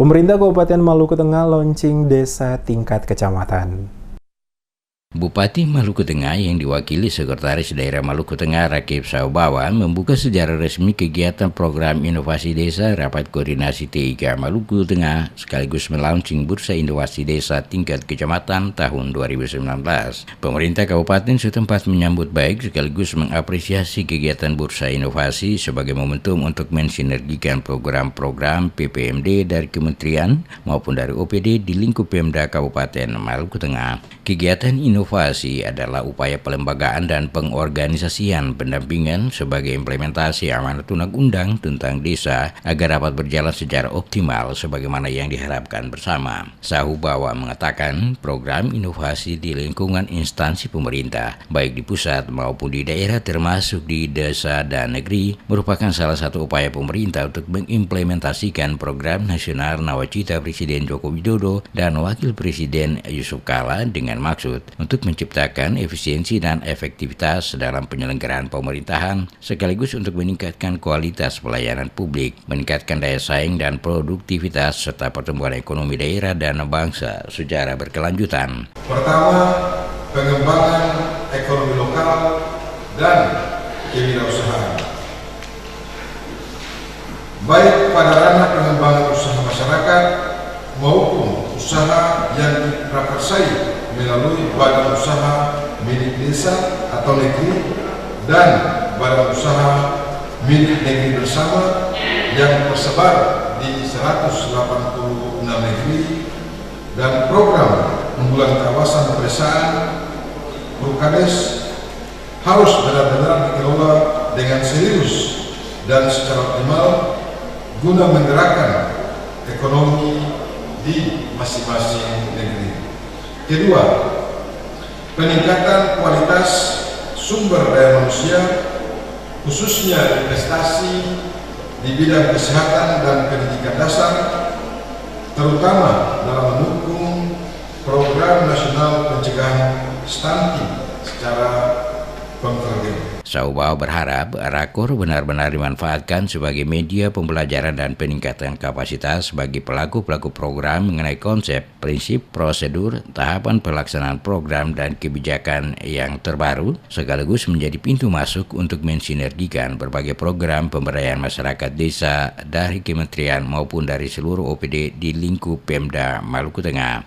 Pemerintah Kabupaten Maluku Tengah launching desa tingkat kecamatan. Bupati Maluku Tengah yang diwakili Sekretaris Daerah Maluku Tengah Rakib Saubawa membuka secara resmi kegiatan program inovasi desa Rapat Koordinasi TIK Maluku Tengah sekaligus melaunching Bursa Inovasi Desa Tingkat Kecamatan tahun 2019. Pemerintah Kabupaten setempat menyambut baik sekaligus mengapresiasi kegiatan Bursa Inovasi sebagai momentum untuk mensinergikan program-program PPMD dari Kementerian maupun dari OPD di lingkup Pemda Kabupaten Maluku Tengah. Kegiatan inovasi adalah upaya pelembagaan dan pengorganisasian pendampingan sebagai implementasi amanat undang-undang tentang desa agar dapat berjalan secara optimal sebagaimana yang diharapkan bersama. Saubawa mengatakan program inovasi di lingkungan instansi pemerintah, baik di pusat maupun di daerah termasuk di desa dan negeri, merupakan salah satu upaya pemerintah untuk mengimplementasikan program nasional Nawacita Presiden Joko Widodo dan Wakil Presiden Yusuf Kala dengan maksud untuk menciptakan efisiensi dan efektivitas dalam penyelenggaraan pemerintahan sekaligus untuk meningkatkan kualitas pelayanan publik, meningkatkan daya saing dan produktivitas serta pertumbuhan ekonomi daerah dan bangsa secara berkelanjutan. Pertama, pengembangan ekonomi lokal dan kewirausahaan. Baik pada ranah pengembangan usaha masyarakat maupun usaha yang diprakarsai melalui badan usaha milik desa atau negeri dan badan usaha milik negeri bersama yang tersebar di 186 negeri dan program unggulan kawasan pedesaan Prukades harus benar-benar dikelola dengan serius dan secara optimal guna menggerakkan ekonomi di masing-masing negeri. Kedua, peningkatan kualitas sumber daya manusia, khususnya investasi di bidang kesehatan dan pendidikan dasar, terutama dalam mendukung program nasional pencegahan stunting secara konvergen. Saubawa berharap Rakor benar-benar dimanfaatkan sebagai media pembelajaran dan peningkatan kapasitas bagi pelaku-pelaku program mengenai konsep, prinsip, prosedur, tahapan pelaksanaan program dan kebijakan yang terbaru, sekaligus menjadi pintu masuk untuk mensinergikan berbagai program pemberdayaan masyarakat desa dari kementerian maupun dari seluruh OPD di lingkup Pemda Maluku Tengah.